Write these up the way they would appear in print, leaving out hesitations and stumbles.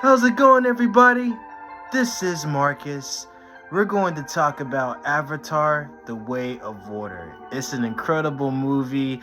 How's it going, everybody? This is Marcus. We're going to talk about Avatar: The Way of Water. It's an incredible movie.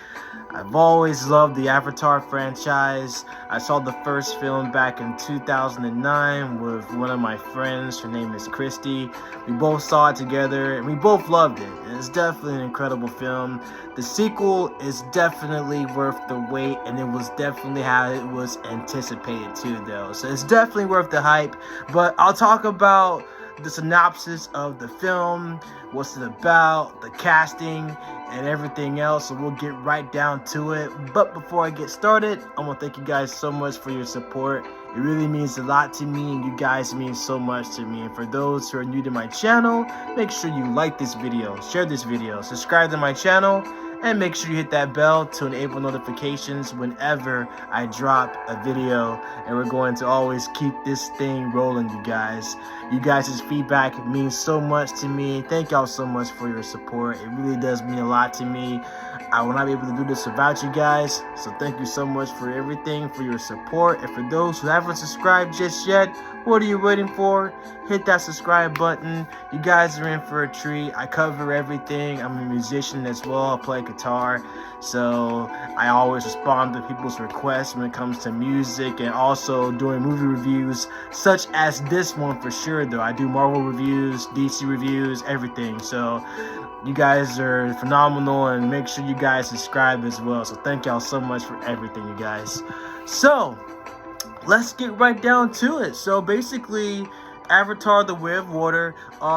I've always loved the Avatar franchise. I saw the first film back in 2009 with one of my friends. Her name is Christy. We both saw it together and we both loved it. It's definitely an incredible film. The sequel is definitely worth the wait, and it was definitely how it was anticipated too, though. So it's definitely worth the hype. But I'll talk about the synopsis of the film, what's it about, the casting, and everything else. So we'll get right down to it. But before I get started, I want to thank you guys so much for your support. It really means a lot to me, and you guys mean so much to me. And for those who are new to my channel, make sure you like this video, share this video, subscribe to my channel, and make sure you hit that bell to enable notifications whenever I drop a video. And we're going to always keep this thing rolling, you guys. You guys' feedback means so much to me. Thank y'all so much for your support. It really does mean a lot to me. I will not be able to do this without you guys. So thank you so much for everything, for your support. And for those who haven't subscribed just yet, what are you waiting for? Hit that subscribe button. You guys are in for a treat. I cover everything. I'm a musician as well. I play guitar. So I always respond to people's requests when it comes to music, and also doing movie reviews, such as this one for sure, though. I do Marvel reviews, DC reviews, everything. So you guys are phenomenal, and make sure you guys subscribe as well. So thank y'all so much for everything, you guys. So let's get right down to it. So basically, Avatar: The Way of Water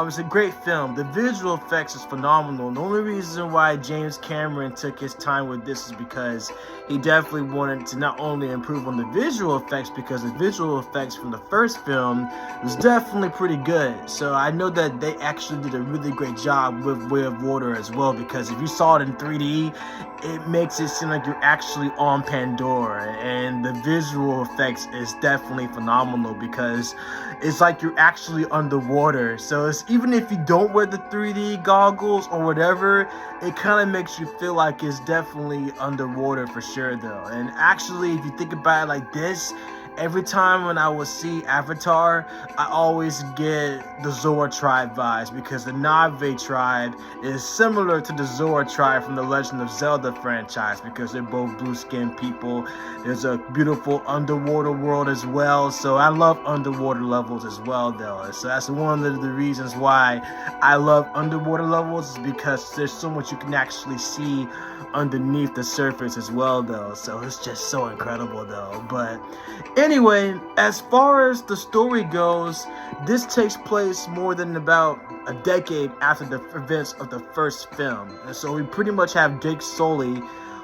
is a great film. The visual effects is phenomenal. The only reason why James Cameron took his time with this is because he definitely wanted to not only improve on the visual effects, because the visual effects from the first film was definitely pretty good. So I know that they actually did a really great job with Way of Water as well, because if you saw it in 3D, it makes it seem like you're actually on Pandora, and the visual effects is definitely phenomenal because it's like you're actually underwater. So it's, even if you don't wear the 3D goggles or whatever, it kind of makes you feel like it's definitely underwater for sure, though. And actually, if you think about it like this, every time when I would see Avatar, I always get the Zora tribe vibes, because the Na'vi tribe is similar to the Zora tribe from the Legend of Zelda franchise, because they're both blue-skinned people. There's a beautiful underwater world as well, so I love underwater levels as well, though. So that's one of the reasons why I love underwater levels, is because there's so much you can actually see underneath the surface as well, though. So it's just so incredible, though. But anyway, as far as the story goes, this takes place more than about a decade after the events of the first film. And so we pretty much have Jake Sully,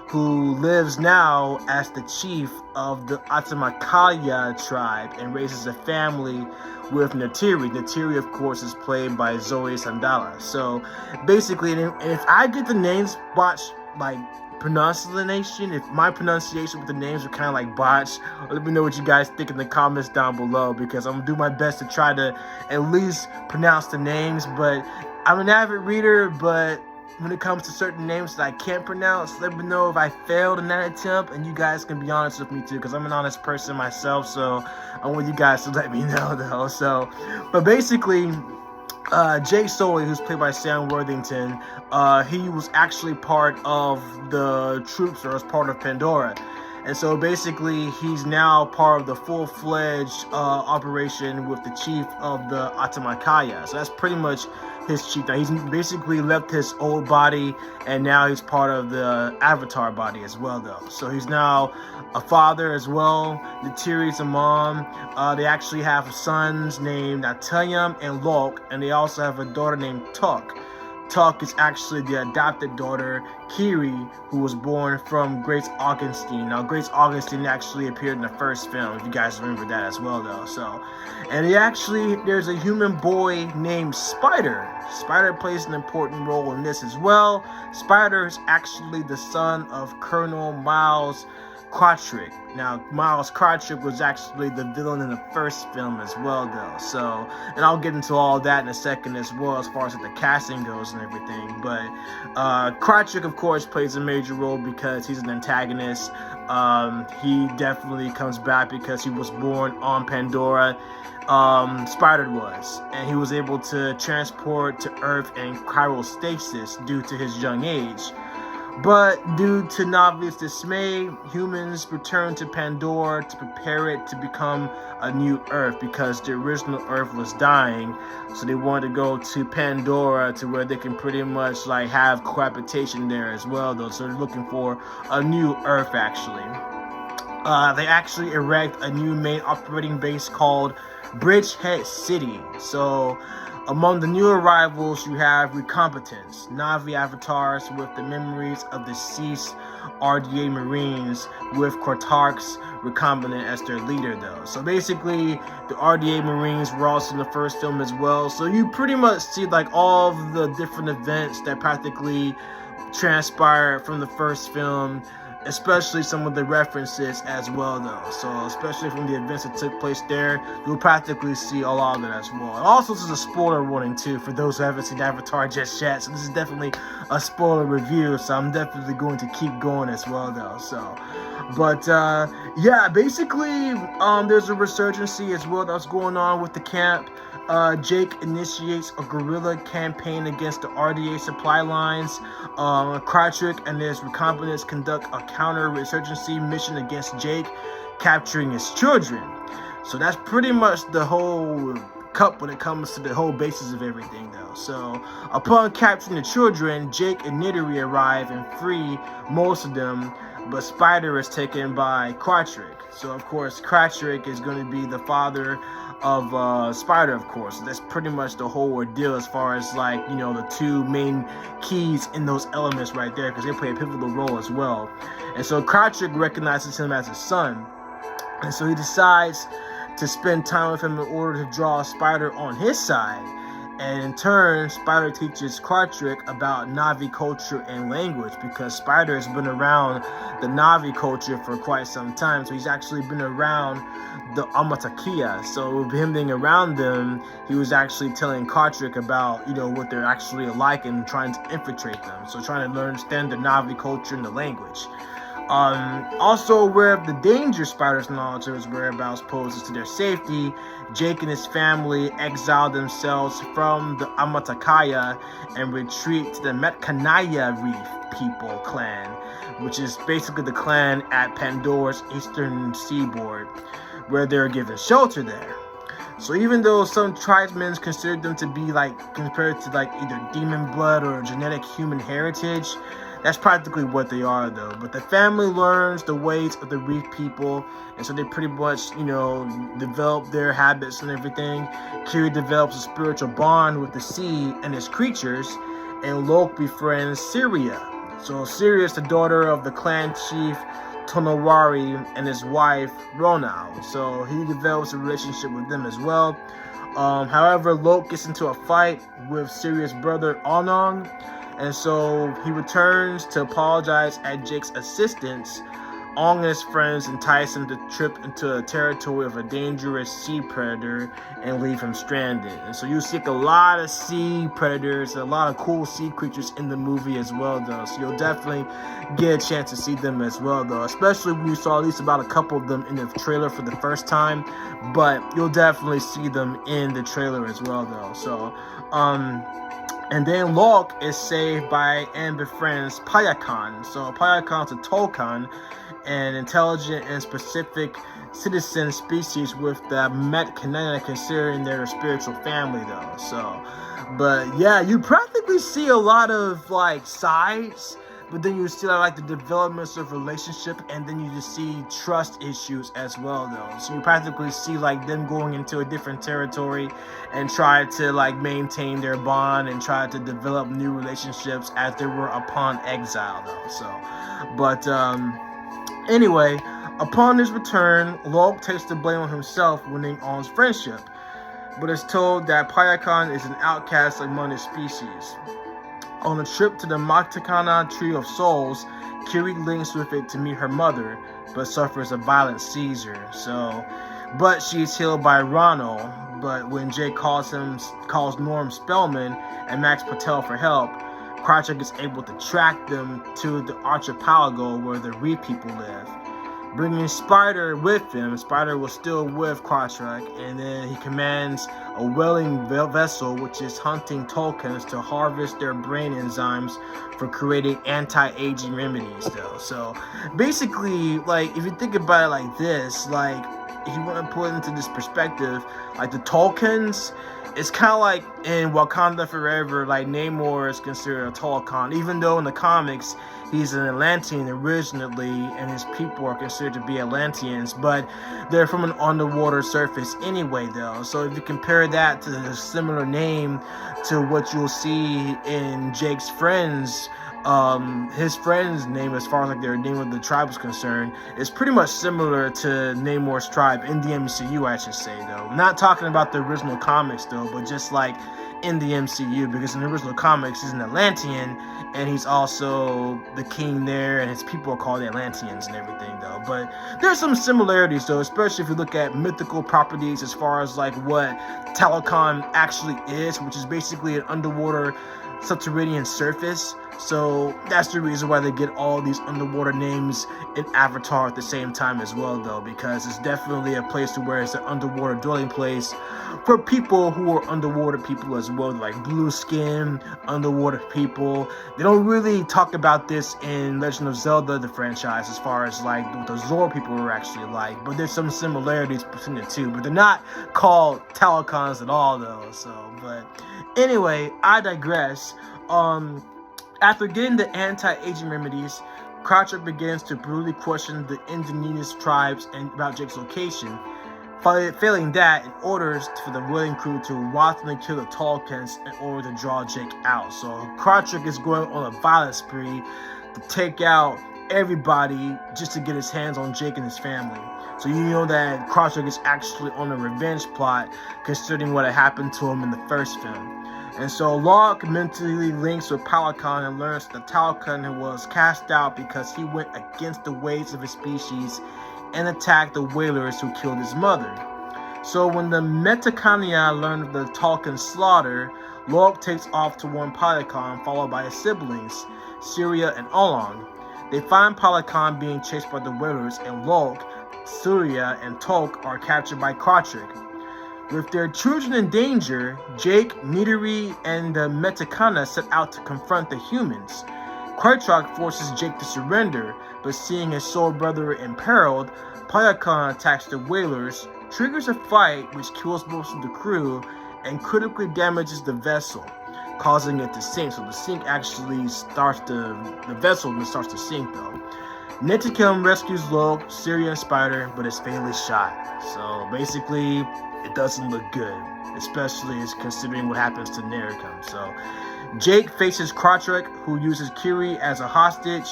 who lives now as the chief of the Atamakaya tribe and raises a family with Neytiri. Neytiri, of course, is played by Zoe Saldana. So basically, and if I get the names botched, like pronunciation, if my pronunciation with the names are kind of like botched, let me know what you guys think in the comments down below, because I'm gonna do my best to try to at least pronounce the names. But I'm an avid reader, but when it comes to certain names that I can't pronounce, let me know if I failed in that attempt, and you guys can be honest with me too, because I'm an honest person myself. So I want you guys to let me know, though. So, but basically, Jake Sully, who's played by Sam Worthington, he was actually part of the troops, or was part of Pandora. And so basically, he's now part of the full-fledged operation with the chief of the Atamakaya. So that's pretty much his chief. Now, he's basically left his old body, and now he's part of the Avatar body as well, though. So he's now a father as well. Neytiri's a mom. They actually have sons named Natayam and Lok, and they also have a daughter named Tok. Tok is actually the adopted daughter, Kiri, who was born from Grace Augustine. Now, Grace Augustine actually appeared in the first film, if you guys remember that as well, though. So, and there's a human boy named Spider. Spider plays an important role in this as well. Spider is actually the son of Colonel Miles Quatric. Now, Miles Quatric was actually the villain in the first film as well, though. So, and I'll get into all that in a second as well, as far as like, the casting goes and everything. But Quatric, of course, plays a major role because he's an antagonist. He definitely comes back because he was born on Pandora. Spider was, and he was able to transport to Earth in cryostasis due to his young age. But due to Navi's dismay, humans returned to Pandora to prepare it to become a new Earth because the original Earth was dying. So they wanted to go to Pandora to where they can pretty much like have cohabitation there as well, though. So they're looking for a new Earth actually. They actually erect a new main operating base called Bridgehead City. So among the new arrivals, you have Recompetence, Na'vi avatars with the memories of deceased RDA Marines, with Cortarch's Recombinant as their leader, though. So basically, the RDA Marines were also in the first film as well. So you pretty much see like all of the different events that practically transpired from the first film, especially some of the references as well, though. So especially from the events that took place there, you'll practically see a lot of it as well. And also, this is a spoiler warning too for those who haven't seen Avatar just yet. So this is definitely a spoiler review, so I'm definitely going to keep going as well, though. So, but yeah, basically, there's a resurgency as well that's going on with the camp. Jake initiates a guerrilla campaign against the RDA supply lines. Quatric and his Recombinants conduct a counter-resurgency mission against Jake, capturing his children. So that's pretty much the whole cup when it comes to the whole basis of everything, though. So upon capturing the children, Jake and Nidori arrive and free most of them, but Spider is taken by Quatric. So of course, Quatric is going to be the father of Spider, of course. That's pretty much the whole ordeal as far as like, you know, the two main keys in those elements right there, because they play a pivotal role as well. And so Quatric recognizes him as his son, and so he decides to spend time with him in order to draw Spider on his side. And in turn, Spider teaches Quatric about Na'vi culture and language, because Spider has been around the Na'vi culture for quite some time. So he's actually been around the Amatakia. So with him being around them, he was actually telling Quatric about, you know, what they're actually like and trying to infiltrate them. So trying to understand the Na'vi culture and the language. Also aware of the danger Spider's knowledge of his whereabouts poses to their safety, Jake and his family exile themselves from the Amatakaya and retreat to the Metkanaya Reef people clan, which is basically the clan at Pandora's eastern seaboard, where they're given shelter there. So even though some tribesmen considered them to be like compared to like either demon blood or genetic human heritage, that's practically what they are, though. But the family learns the ways of the reef people, and so they pretty much, you know, develop their habits and everything. Kiri develops a spiritual bond with the sea and its creatures, and Lok befriends Syria. So Syria is the daughter of the clan chief Tonowari and his wife Ronau. So he develops a relationship with them as well. However, Lok gets into a fight with Syria's brother Onong, and so he returns to apologize at Jake's assistance. Ong and his friends entice him to trip into the territory of a dangerous sea predator and leave him stranded. And so you see a lot of sea predators, a lot of cool sea creatures in the movie as well, though. So you'll definitely get a chance to see them as well, though. Especially when you saw at least about a couple of them in the trailer for the first time. But you'll definitely see them in the trailer as well, though. So, and then Lok is saved by and befriends Payakan. So Payakan's a Tolkan, an intelligent and specific citizen species with the Metkanaya considering their spiritual family, though. So, but yeah, you practically see a lot of like sides, but then you see like the developments of relationship, and then you just see trust issues as well, though. So you practically see like them going into a different territory and try to like maintain their bond and try to develop new relationships as they were upon exile, though. So, but anyway, upon his return, Lok takes the blame on himself, winning Ong's friendship, but is told that Payakan is an outcast among his species. On a trip to the Matakana Tree of Souls, Kiri links with it to meet her mother, but suffers a violent seizure. But she's healed by Ronald. But when Jake calls Norm Spellman and Max Patel for help, Krychek is able to track them to the archipelago where the Reef people live. Bringing Spider with him, Spider was still with Krychek, and then he commands a whaling vessel which is hunting Tolkiens to harvest their brain enzymes for creating anti-aging remedies though. So basically, like, if you think about it like this, like, if you want to put it into this perspective, like the Tolkiens, it's kind of like in Wakanda Forever, like Namor is considered a Tolkien, even though in the comics he's an Atlantean originally, and his people are considered to be Atlanteans, but they're from an underwater surface anyway, though. So if you compare that to the similar name to what you'll see in Jake's friends, his friend's name, as far as like their name of the tribe is concerned, is pretty much similar to Namor's tribe in the MCU, I should say, though. Not talking about the original comics, though, but just like in the MCU, because in the original comics he's an Atlantean, and he's also the king there, and his people are called the Atlanteans and everything, though. But there's some similarities, though, especially if you look at mythical properties as far as like what Talokan actually is, which is basically an underwater subterranean surface. So that's the reason why they get all these underwater names in Avatar at the same time as well, though, because it's definitely a place to where it's an underwater dwelling place for people who are underwater people as well, like blue skin, underwater people. They don't really talk about this in Legend of Zelda, the franchise, as far as like what the Zora people were actually like, but there's some similarities between the two, but they're not called Talokans at all, though. So, but anyway, I digress. After getting the anti-aging remedies, Krychek begins to brutally question the indigenous tribes and about Jake's location. Failing that, it orders for the whaling crew to wantonly kill the Tolkiens in order to draw Jake out. So Krychek is going on a violent spree to take out everybody just to get his hands on Jake and his family. So you know that Krychek is actually on a revenge plot, considering what had happened to him in the first film. And so Locke mentally links with Palakan and learns that Talokan was cast out because he went against the ways of his species and attacked the whalers who killed his mother. So when the Metakania learn of the Tolkien slaughter, Locke takes off to warn Palakan, followed by his siblings, Syria and Olong. They find Palakan being chased by the whalers, and Locke, Syria, and Tolk are captured by Krychek. With their children in danger, Jake, Nidiri, and the Metakana set out to confront the humans. Krychek forces Jake to surrender, but seeing his soul brother imperiled, Palakan attacks the whalers, triggers a fight which kills most of the crew, and critically damages the vessel, causing it to sink. So the sink actually starts the vessel starts to sink, though. Netikim rescues Locke, Syria, and Spider, but is fatally shot. So basically, it doesn't look good, especially as considering what happens to Nerikum. So Jake faces Krychek, who uses Kiri as a hostage,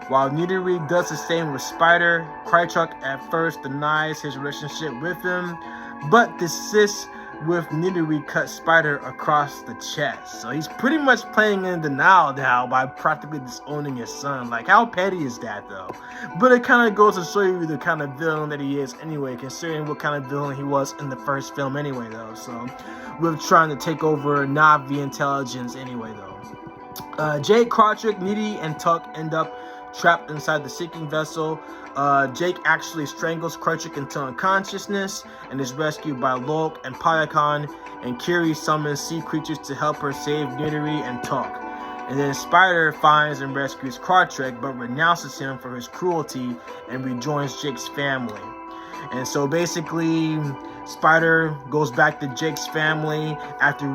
while Nidiri does the same with Spider. Krychek at first denies his relationship with him, but desists with Nidiri cut Spider across the chest. So he's pretty much playing in denial now by practically disowning his son. Like, how petty is that, though? But it kind of goes to show you the kind of villain that he is anyway, considering what kind of villain he was in the first film anyway, though. So we're trying to take over Na'vi intelligence anyway, though. Jake, Krychek, Nidhi, and Tuck end up trapped inside the sinking vessel. Jake actually strangles Krychek into unconsciousness and is rescued by Locke and Palakan, and Kiri summons sea creatures to help her save Nidiri and Tuck. And then Spider finds and rescues Krychek, but renounces him for his cruelty and rejoins Jake's family. And so basically, Spider goes back to Jake's family after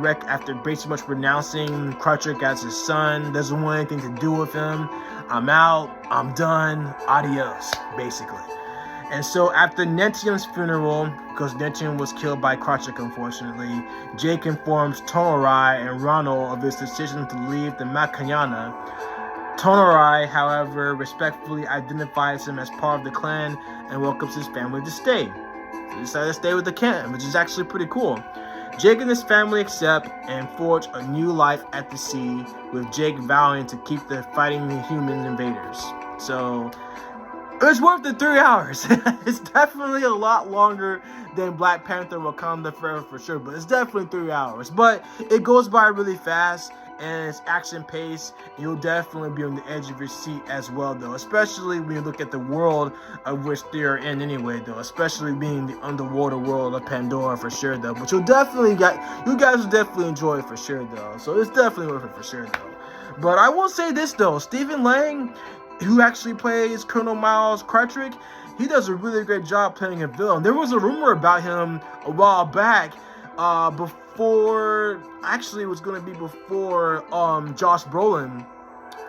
basically much renouncing Krychek as his son, doesn't want anything to do with him. I'm out, I'm done, adios, basically. And so after Netium's funeral, because Netium was killed by Krychek unfortunately, Jake informs Tonorai and Ronald of his decision to leave the Makanyana. Tonorai, however, respectfully identifies him as part of the clan and welcomes his family to stay. They decided to stay with the clan, which is actually pretty cool. Jake and his family accept and forge a new life at the sea, with Jake vowing to keep fighting the human invaders. So it's worth the 3 hours. It's definitely a lot longer than Black Panther Wakanda Forever for sure, but it's definitely 3 hours. But it goes by really fast, and it's action paced. You'll definitely be on the edge of your seat as well, though, especially when you look at the world of which they are in anyway, though, especially being the underwater world of Pandora for sure, though. But you guys will definitely enjoy it for sure, though. So it's definitely worth it for sure, though. But I will say this, though, Stephen Lang, who actually plays Colonel Miles Cartrick, he does a really great job playing a villain. There was a rumor about him a while back, before Josh Brolin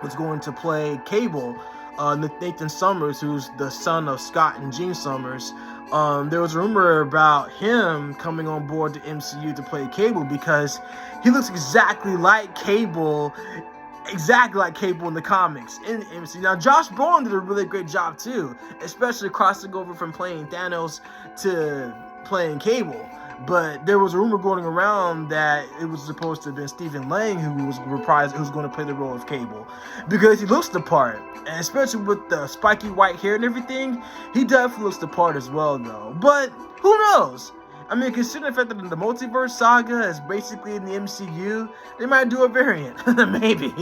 was going to play Cable, Nathan Summers, who's the son of Scott and Jean Summers. There was a rumor about him coming on board the MCU to play Cable because he looks exactly like Cable in the comics in the MCU. Now, Josh Brolin did a really great job too, especially crossing over from playing Thanos to playing Cable. But there was a rumor going around that it was supposed to have been Stephen Lang who was going to play the role of Cable, because he looks the part, and especially with the spiky white hair and everything, he definitely looks the part as well, though. But who knows? I mean, considering the fact that the multiverse saga is basically in the MCU, they might do a variant. Maybe.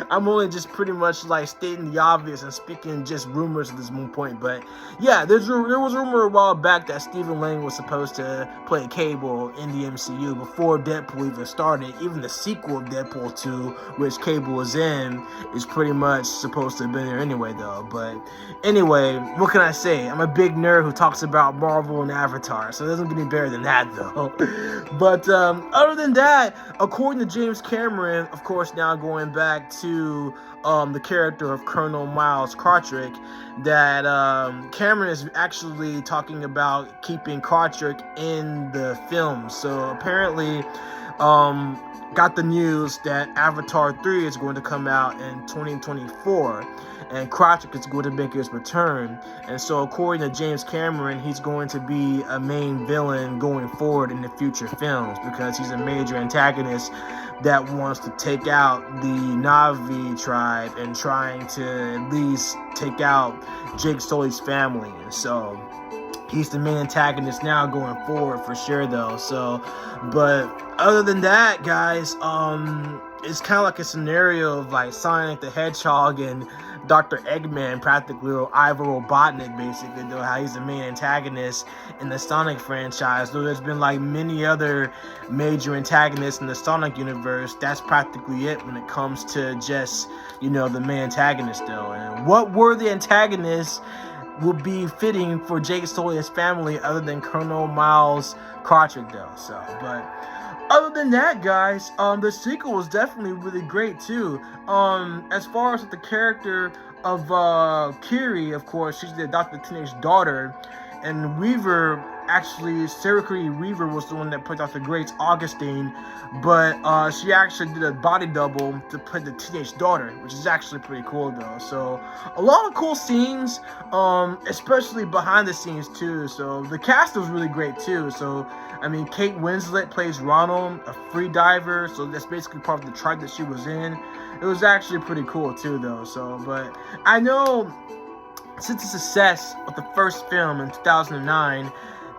I'm only just pretty much like stating the obvious and speaking just rumors at this point. But yeah, there was a rumor a while back that Stephen Lang was supposed to play Cable in the MCU before Deadpool even started. Even the sequel of Deadpool 2, which Cable was in, is pretty much supposed to have been there anyway, though. But anyway, what can I say? I'm a big nerd who talks about Marvel and Avatar, so it doesn't get any better than that, though. But other than that, according to James Cameron, of course, now going back to the character of Colonel Miles Cartrick, that Cameron is actually talking about keeping Cartrick in the film. So apparently got the news that Avatar 3 is going to come out in 2024. And Cartrick is going to make his return. And so according to James Cameron, he's going to be a main villain going forward in the future films, because he's a major antagonist that wants to take out the Na'vi tribe and trying to at least take out Jake Sully's family. And so he's the main antagonist now going forward for sure, though. So, but other than that, guys, it's kind of like a scenario of like Sonic the Hedgehog and Dr. Eggman, practically, or Ivo Robotnik, basically, though, how he's the main antagonist in the Sonic franchise. Though there's been like many other major antagonists in the Sonic universe, that's practically it when it comes to just, the main antagonist, though. And what were the antagonists would be fitting for Jake Sully and his family other than Colonel Miles Cartrick, though. So, but other than that, guys, the sequel was definitely really great too. As far as the character of Kiri, of course, she's the adopted teenage daughter, and Weaver, actually, Sarah Cree Weaver was the one that played Dr. Grace Augustine, but she actually did a body double to play the teenage daughter, which is actually pretty cool, though. So a lot of cool scenes, especially behind the scenes too. So the cast was really great too. So I mean, Kate Winslet plays Ronald, a free diver, so that's basically part of the tribe that she was in. It was actually pretty cool too, though. So, but I know since the success of the first film in 2009,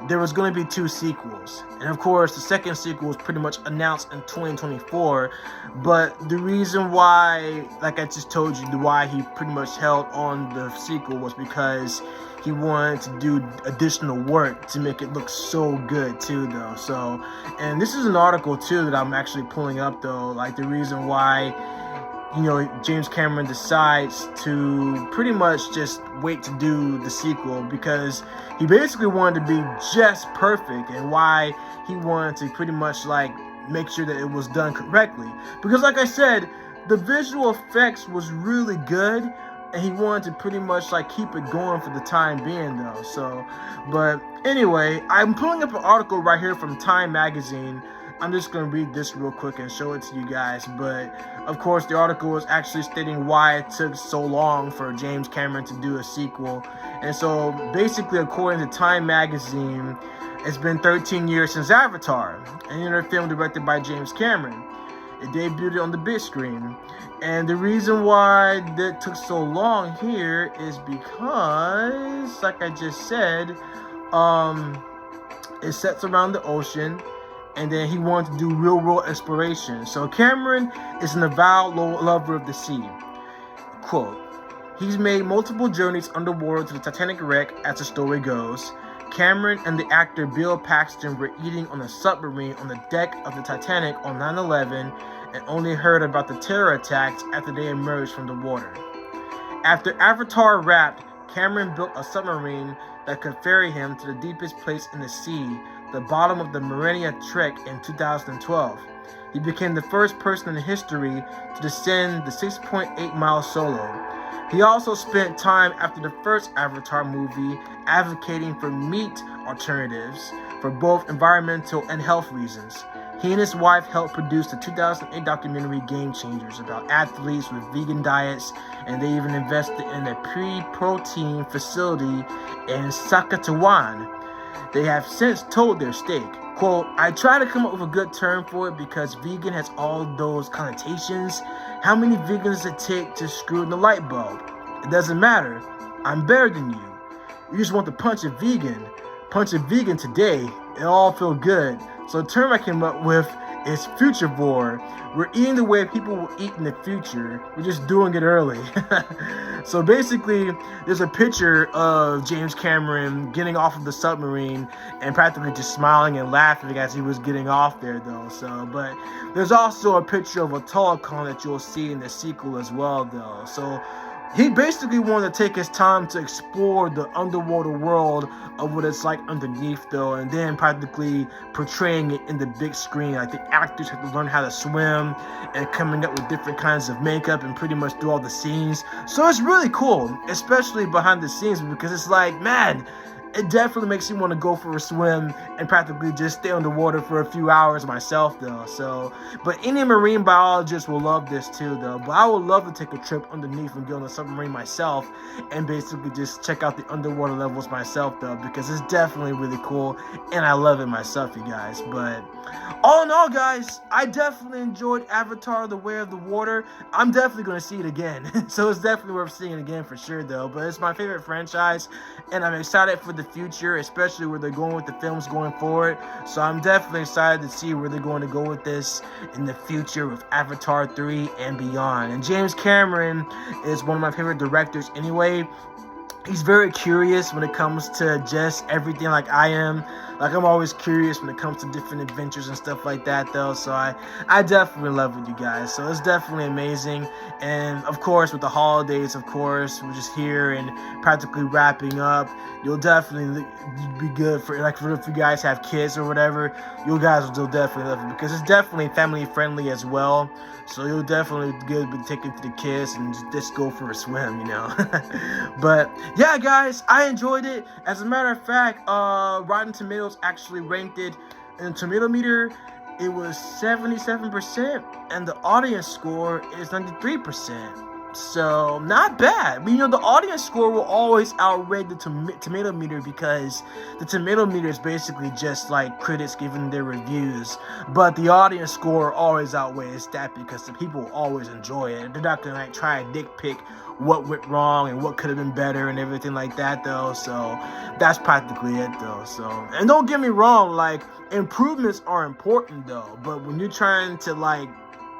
there was going to be 2 sequels. And of course, the second sequel was pretty much announced in 2024. But the reason why, like I just told you, why he pretty much held on the sequel was because he wanted to do additional work to make it look so good too, though. So, and this is an article too that I'm actually pulling up, though, like the reason why, James Cameron decides to pretty much just wait to do the sequel, because he basically wanted to be just perfect, and why he wanted to pretty much like make sure that it was done correctly. Because like I said, the visual effects was really good, and he wanted to pretty much like keep it going for the time being, though. So, but anyway, I'm pulling up an article right here from Time Magazine. I'm just going to read this real quick and show it to you guys. But of course, the article is actually stating why it took so long for James Cameron to do a sequel. And so basically, according to Time Magazine, It's been 13 years since Avatar, an another film directed by James Cameron. It debuted on the big screen. And the reason why that took so long here is because, like I just said, it sets around the ocean, and then he wanted to do real world exploration. So Cameron is an avowed lover of the sea. Quote, he's made multiple journeys underwater to the Titanic wreck as the story goes. Cameron and the actor Bill Paxton were eating on a submarine on the deck of the Titanic on 9/11 and only heard about the terror attacks after they emerged from the water. After Avatar wrapped, Cameron built a submarine that could ferry him to the deepest place in the sea, the bottom of the Mariana Trench, in 2012. He became the first person in history to descend the 6.8-mile solo. He also spent time after the first Avatar movie advocating for meat alternatives for both environmental and health reasons. He and his wife helped produce the 2008 documentary Game Changers about athletes with vegan diets, and they even invested in a pre-protein facility in Saskatchewan. They have since told their stake, quote, I try to come up with a good term for it because vegan has all those connotations. How many vegans does it take to screw in the light bulb? It doesn't matter. I'm better than you. You just want to punch a vegan today. It all feel good. So the term I came up with is futurivore. We're eating the way people will eat in the future. We're just doing it early. So basically, there's a picture of James Cameron getting off of the submarine and practically just smiling and laughing as he was getting off there, though. So, but there's also a picture of a Telecon that you'll see in the sequel as well, though. So he basically wanted to take his time to explore the underwater world of what it's like underneath, though, and then practically portraying it in the big screen. Like, the actors have to learn how to swim and coming up with different kinds of makeup and pretty much do all the scenes. So it's really cool, especially behind the scenes, because it's like, man, it definitely makes you want to go for a swim and practically just stay underwater for a few hours myself, though. So, but any marine biologist will love this too, though. But I would love to take a trip underneath and get on a submarine myself and basically just check out the underwater levels myself, though, because it's definitely really cool and I love it myself, you guys. But all in all, guys, I definitely enjoyed Avatar: The Way of the Water. I'm definitely going to see it again. So it's definitely worth seeing it again for sure, though. But it's my favorite franchise, and I'm excited for the future, especially where they're going with the films going forward. So I'm definitely excited to see where they're going to go with this in the future with Avatar 3 and beyond. And James Cameron is one of my favorite directors anyway. He's very curious when it comes to just everything, like I am. Like, I'm always curious when it comes to different adventures and stuff like that, though. So I definitely love it, you guys. So it's definitely amazing. And of course, with the holidays, of course, we're just here and practically wrapping up. You'll definitely be good for, like, for if you guys have kids or whatever, you guys will definitely love it because it's definitely family friendly as well. So you'll definitely be good with taking to the kids and just go for a swim, you know. But yeah, guys, I enjoyed it. As a matter of fact, Rotten Tomatoes actually ranked it in Tomato Meter. It was 77%, and the audience score is 93%. So not bad. But you know, the audience score will always outrate the Tomato Meter because the Tomato Meter is basically just like critics giving their reviews. But the audience score always outweighs that because the people always enjoy it. They're not gonna like try to nitpick what went wrong and what could have been better and everything like that, though. So that's practically it, though. So, and don't get me wrong, like, improvements are important, though. But when you're trying to like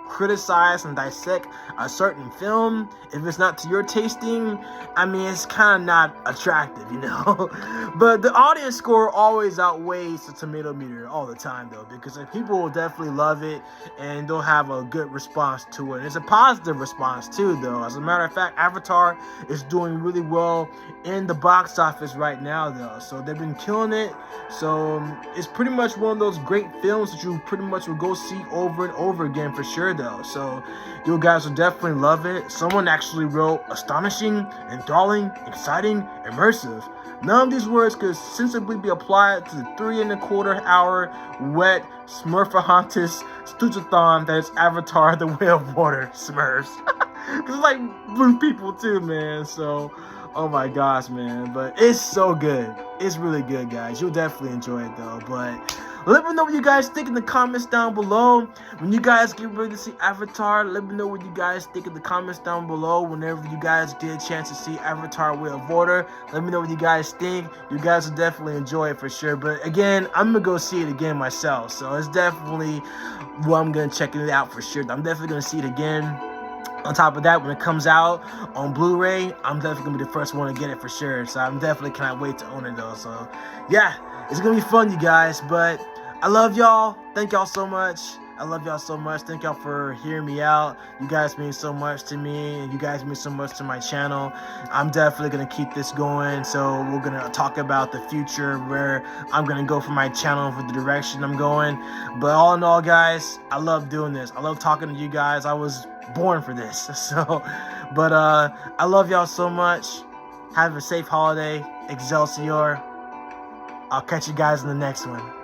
criticize and dissect a certain film, if it's not to your tasting, I mean, it's kind of not attractive, you know. But the audience score always outweighs the Tomato Meter all the time, though, because like, people will definitely love it and they'll have a good response to it. And it's a positive response too, though. As a matter of fact, Avatar is doing really well in the box office right now, though. So they've been killing it. So it's pretty much one of those great films that you pretty much will go see over and over again for sure, though. So you guys will definitely love it. Someone actually wrote astonishing, enthralling, exciting, immersive. None of these words could sensibly be applied to the 3.25-hour wet Smurfahontas Stoochathon that is Avatar: The Way of Water Smurfs. Because it's like blue people too, man. So Oh my gosh, man. But it's so good. It's really good, guys. You'll definitely enjoy it, though. But let me know what you guys think in the comments down below. When you guys get ready to see Avatar, let me know what you guys think in the comments down below. Whenever you guys get a chance to see Avatar Way of Water, let me know what you guys think. You guys will definitely enjoy it for sure. But again, I'm going to go see it again myself. So it's definitely what I'm going to check it out for sure. I'm definitely going to see it again. On top of that, when it comes out on Blu-ray, I'm definitely going to be the first one to get it for sure. So I'm definitely cannot wait to own it though. So yeah, it's going to be fun, you guys. But I love y'all. Thank y'all so much. I love y'all so much. Thank y'all for hearing me out. You guys mean so much to me, and you guys mean so much to my channel. I'm definitely going to keep this going. So we're going to talk about the future, where I'm going to go for my channel, for the direction I'm going. But all in all, guys, I love doing this. I love talking to you guys. I was born for this. So, but I love y'all so much. Have a safe holiday. Excelsior. I'll catch you guys in the next one.